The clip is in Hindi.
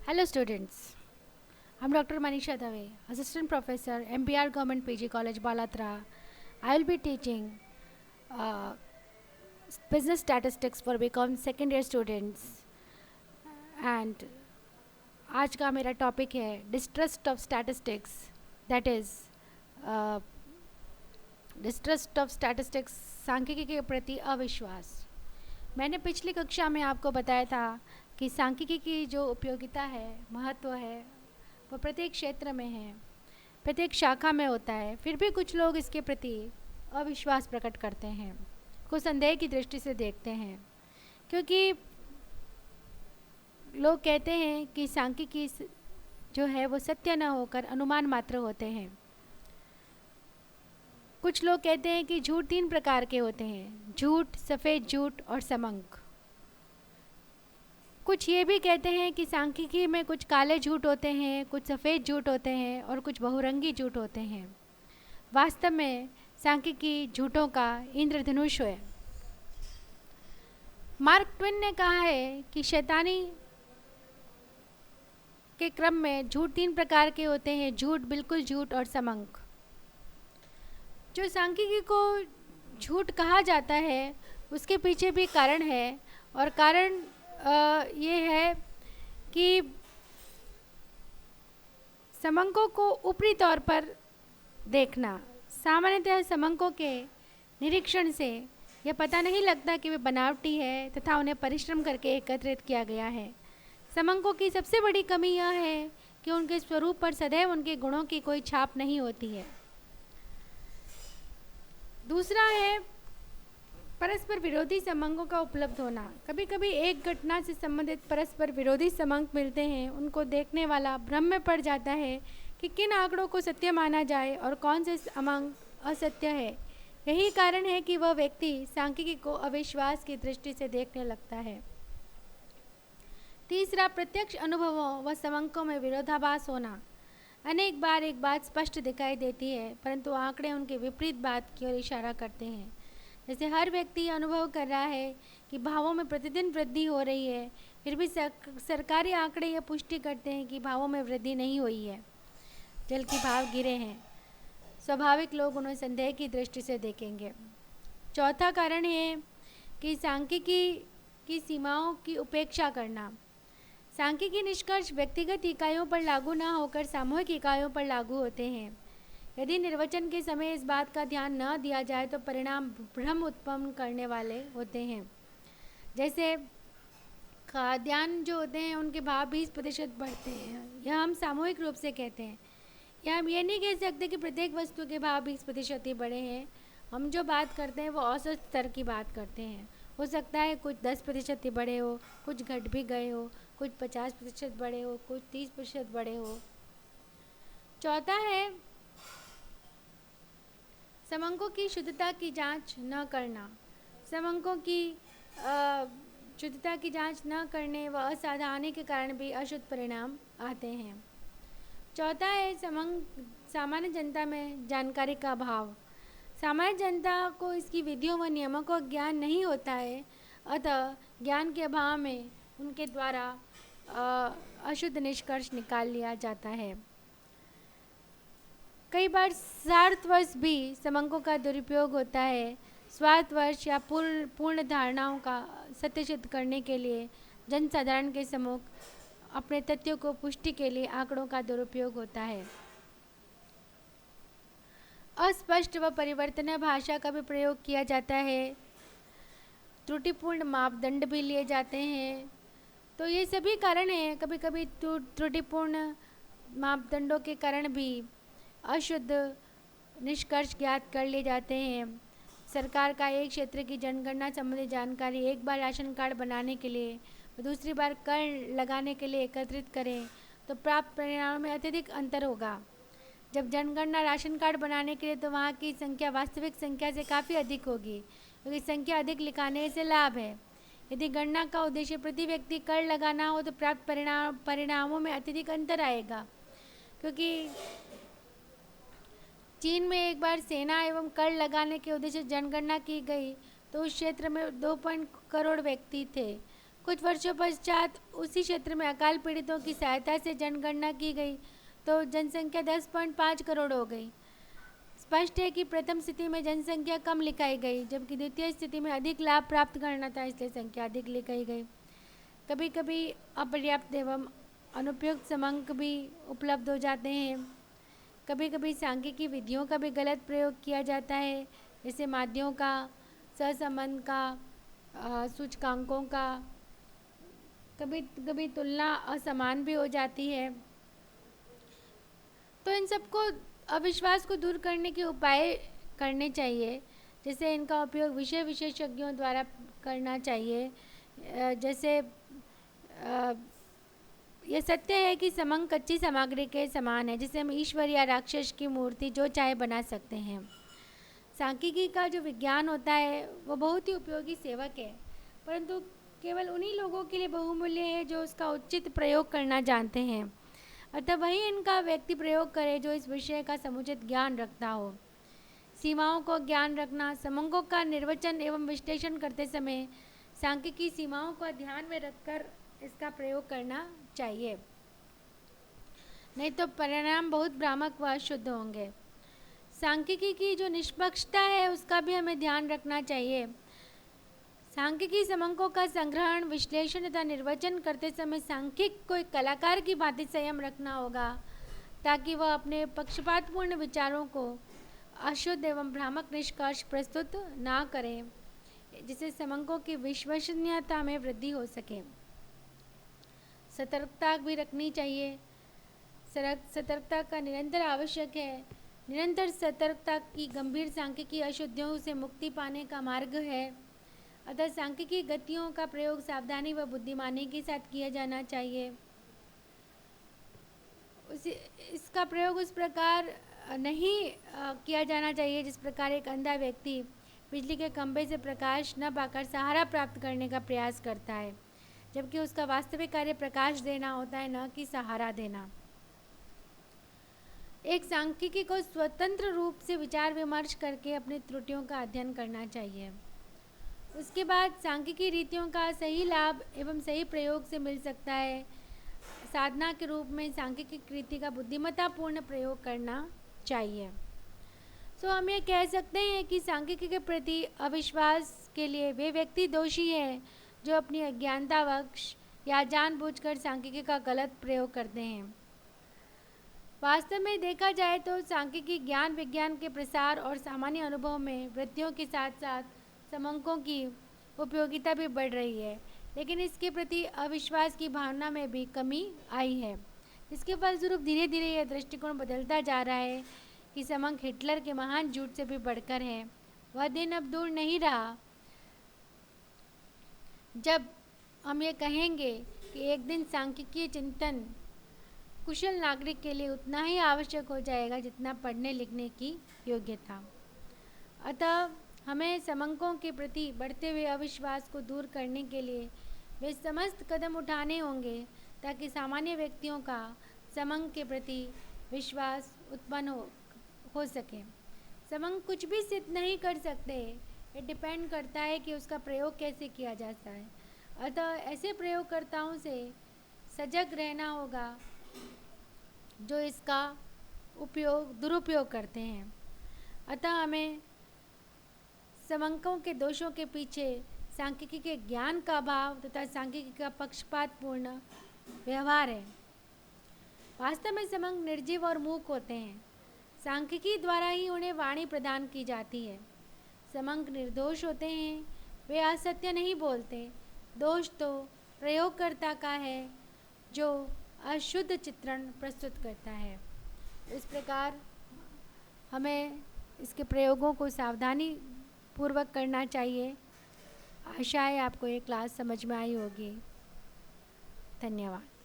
Hello students, I'm Dr. Manisha Dave, Assistant Professor, MBR Government PG College, Balatra. I will be teaching uh, business statistics for BCom second year students and आज का मेरा टॉपिक है distrust of statistics that is distrust of statistics सांख्यिकी के प्रति अविश्वास। मैंने पिछली कक्षा में आपको बताया था कि सांख्यिकी की जो उपयोगिता है, महत्व है, वो प्रत्येक क्षेत्र में है, प्रत्येक शाखा में होता है। फिर भी कुछ लोग इसके प्रति अविश्वास प्रकट करते हैं, कुछ संदेह की दृष्टि से देखते हैं, क्योंकि लोग कहते हैं कि सांख्यिकी जो है वो सत्य न होकर अनुमान मात्र होते हैं। कुछ लोग कहते हैं कि झूठ 3 प्रकार के होते हैं, झूठ, सफ़ेद झूठ और समंक। कुछ ये भी कहते हैं कि सांख्यिकी में कुछ काले झूठ होते हैं, कुछ सफ़ेद झूठ होते हैं और कुछ बहुरंगी झूठ होते हैं। वास्तव में सांख्यिकी झूठों का इंद्रधनुष है। मार्क ट्वेन ने कहा है कि शैतानी के क्रम में झूठ 3 प्रकार के होते हैं, झूठ, बिल्कुल झूठ और समंक। जो सांख्यिकी को झूठ कहा जाता है उसके पीछे भी कारण है, और कारण ये है कि समंकों को ऊपरी तौर पर देखना। सामान्यतः समंकों के निरीक्षण से यह पता नहीं लगता कि वे बनावटी है तथा उन्हें परिश्रम करके एकत्रित किया गया है। समंकों की सबसे बड़ी कमी यह है कि उनके स्वरूप पर सदैव उनके गुणों की कोई छाप नहीं होती है। दूसरा है परस्पर विरोधी समंकों का उपलब्ध होना। कभी कभी एक घटना से संबंधित परस्पर विरोधी समंक मिलते हैं। उनको देखने वाला भ्रम में पड़ जाता है कि किन आंकड़ों को सत्य माना जाए और कौन से समंक असत्य है। यही कारण है कि वह व्यक्ति सांख्यिकी को अविश्वास की दृष्टि से देखने लगता है। तीसरा, प्रत्यक्ष अनुभवों व समंकों में विरोधाभास होना। अनेक बार एक बात स्पष्ट दिखाई देती है, परंतु आंकड़े उनके विपरीत बात की ओर इशारा करते हैं। जैसे हर व्यक्ति अनुभव कर रहा है कि भावों में प्रतिदिन वृद्धि हो रही है, फिर भी सरकारी आंकड़े यह पुष्टि करते हैं कि भावों में वृद्धि नहीं हुई है, बल्कि भाव गिरे हैं। स्वाभाविक लोग उन्हें संदेह की दृष्टि से देखेंगे। चौथा कारण है कि सांख्यिकी की सीमाओं की उपेक्षा करना। सांख्यिकी निष्कर्ष व्यक्तिगत इकाइयों पर लागू न होकर सामूहिक इकाइयों पर लागू होते हैं। यदि निर्वचन के समय इस बात का ध्यान न दिया जाए तो परिणाम भ्रम उत्पन्न करने वाले होते हैं। जैसे खाद्यान्न जो होते हैं उनके भाव 20% बढ़ते हैं, यह हम सामूहिक रूप से कहते हैं। या हम ये नहीं कह सकते कि प्रत्येक वस्तु के भाव 20% ही बढ़े हैं। हम जो बात करते हैं वो औसत स्तर की बात करते हैं। हो सकता है कुछ 10% ही बढ़े हो, कुछ घट भी गए हो, कुछ 50% बढ़े हो, कुछ 30% बढ़े हो। चौथा है समंकों की शुद्धता की जांच न करना। समंकों की शुद्धता की जांच न करने व असावधानी के कारण भी अशुद्ध परिणाम आते हैं। चौथा है सामान्य जनता में जानकारी का अभाव। सामान्य जनता को इसकी विधियों व नियमों का ज्ञान नहीं होता है, अतः ज्ञान के अभाव में उनके द्वारा अशुद्ध निष्कर्ष निकाल लिया जाता है। कई बार स्वार्थवश भी समंकों का दुरुपयोग होता है। स्वार्थवश या पूर्ण धारणाओं का सत्य सिद्ध करने के लिए जनसाधारण के सम्मुख अपने तथ्यों को पुष्टि के लिए आंकड़ों का दुरुपयोग होता है। अस्पष्ट व परिवर्तनीय भाषा का भी प्रयोग किया जाता है। त्रुटिपूर्ण मापदंड भी लिए जाते हैं। तो ये सभी कारण हैं। कभी कभी त्रुटिपूर्ण मापदंडों के कारण भी अशुद्ध निष्कर्ष ज्ञात कर लिए जाते हैं। सरकार का एक क्षेत्र की जनगणना संबंधी जानकारी एक बार राशन कार्ड बनाने के लिए दूसरी बार कर लगाने के लिए एकत्रित करें तो प्राप्त परिणामों में अत्यधिक अंतर होगा। जब जनगणना राशन कार्ड बनाने के लिए तो वहाँ की संख्या वास्तविक संख्या से काफ़ी अधिक होगी, क्योंकि संख्या अधिक लिखाने से लाभ है। यदि गणना का उद्देश्य प्रति व्यक्ति कर लगाना हो तो प्राप्त परिणामों में अत्यधिक अंतर आएगा। क्योंकि चीन में एक बार सेना एवं कर लगाने के उद्देश्य जनगणना की गई तो उस क्षेत्र में 2 करोड़ व्यक्ति थे। कुछ वर्षों पश्चात उसी क्षेत्र में अकाल पीड़ितों की सहायता से जनगणना की गई तो जनसंख्या 10.5 करोड़ हो गई। स्पष्ट है कि प्रथम स्थिति में जनसंख्या कम लिखाई गई, जबकि द्वितीय स्थिति में अधिक लाभ प्राप्त करना था, इसलिए संख्या अधिक लिखाई गई। कभी कभी अपर्याप्त एवं अनुपयुक्त समांक भी उपलब्ध हो जाते हैं। कभी कभी सांख्यिकी विधियों का भी गलत प्रयोग किया जाता है, जैसे माध्यों का, सहसंबंध का, सूचकांकों का। कभी कभी तुलना असमान भी हो जाती है। तो इन सबको अविश्वास को दूर करने के उपाय करने चाहिए, जैसे इनका उपयोग विषय विशेषज्ञों द्वारा करना चाहिए। जैसे यह सत्य है कि समंक कच्ची सामग्री के समान है, जिसे हम ईश्वर या राक्षस की मूर्ति जो चाहे बना सकते हैं। सांख्यिकी का जो विज्ञान होता है वो बहुत ही उपयोगी सेवक है, परंतु केवल उन्हीं लोगों के लिए बहुमूल्य है जो उसका उचित प्रयोग करना जानते हैं। अतः वही इनका व्यक्ति प्रयोग करे जो इस विषय का समुचित ज्ञान रखता हो। सीमाओं को ज्ञान रखना, समंकों का निर्वचन एवं विश्लेषण करते समय सांख्यिकी सीमाओं को ध्यान में रखकर इसका प्रयोग करना चाहिए, नहीं तो परिणाम बहुत भ्रामक व अशुद्ध होंगे। सांख्यिकी की जो निष्पक्षता है उसका भी हमें ध्यान रखना चाहिए। सांख्यिकी समंकों का संग्रहण, विश्लेषण तथा निर्वचन करते समय सांख्यिक को एक कलाकार की भांति संयम रखना होगा, ताकि वह अपने पक्षपातपूर्ण विचारों को अशुद्ध एवं भ्रामक निष्कर्ष प्रस्तुत ना करें, जिससे समंकों की विश्वसनीयता में वृद्धि हो सके। सतर्कता भी रखनी चाहिए। सतर्कता का निरंतर आवश्यक है। निरंतर सतर्कता की गंभीर सांख्यिकी अशुद्धियों से मुक्ति पाने का मार्ग है। अतः सांख्यिकी गतियों का प्रयोग सावधानी व बुद्धिमानी के साथ किया जाना चाहिए। इसका प्रयोग उस प्रकार नहीं किया जाना चाहिए जिस प्रकार एक अंधा व्यक्ति बिजली के खंभे से प्रकाश न पाकर सहारा प्राप्त करने का प्रयास करता है, जबकि उसका वास्तविक कार्य प्रकाश देना होता है, न कि सहारा देना। एक सांख्यिकी को स्वतंत्र रूप से विचार विमर्श करके अपनी त्रुटियों का अध्ययन करना चाहिए। उसके बाद सांख्यिकी रीतियों का सही लाभ एवं सही प्रयोग से मिल सकता है। साधना के रूप में सांख्यिकी रीति का बुद्धिमत्तापूर्ण प्रयोग करना चाहिए। सो हम ये कह सकते हैं कि सांख्यिकी के प्रति अविश्वास के लिए वे व्यक्ति दोषी है जो अपनी अज्ञानतावश या जानबूझकर सांख्यिकी का गलत प्रयोग करते हैं। वास्तव में देखा जाए तो सांख्यिकी ज्ञान विज्ञान के प्रसार और सामान्य अनुभव में वृद्धियों के साथ साथ समंकों की उपयोगिता भी बढ़ रही है, लेकिन इसके प्रति अविश्वास की भावना में भी कमी आई है। इसके फलस्वरूप धीरे धीरे यह दृष्टिकोण बदलता जा रहा है कि समंक हिटलर के महान झूठ से भी बढ़कर है। वह दिन अब दूर नहीं रहा जब हम ये कहेंगे कि एक दिन सांख्यिकीय चिंतन कुशल नागरिक के लिए उतना ही आवश्यक हो जाएगा जितना पढ़ने लिखने की योग्यता। अतः हमें समंकों के प्रति बढ़ते हुए अविश्वास को दूर करने के लिए वे समस्त कदम उठाने होंगे ताकि सामान्य व्यक्तियों का समंक के प्रति विश्वास उत्पन्न हो सके। समंक कुछ भी सिद्ध नहीं कर सकते, ये डिपेंड करता है कि उसका प्रयोग कैसे किया जाता है। अतः ऐसे प्रयोगकर्ताओं से सजग रहना होगा जो इसका दुरुपयोग करते हैं। अतः हमें समंकों के दोषों के पीछे सांख्यिकी के ज्ञान का अभाव तथा सांख्यिकी का पक्षपातपूर्ण व्यवहार है। वास्तव में समंक निर्जीव और मूक होते हैं। सांख्यिकी द्वारा ही उन्हें वाणी प्रदान की जाती है। समंक निर्दोष होते हैं, वे असत्य नहीं बोलते। दोष तो प्रयोगकर्ता का है जो अशुद्ध चित्रण प्रस्तुत करता है। इस प्रकार हमें इसके प्रयोगों को सावधानी पूर्वक करना चाहिए। आशा है आपको ये क्लास समझ में आई होगी। धन्यवाद।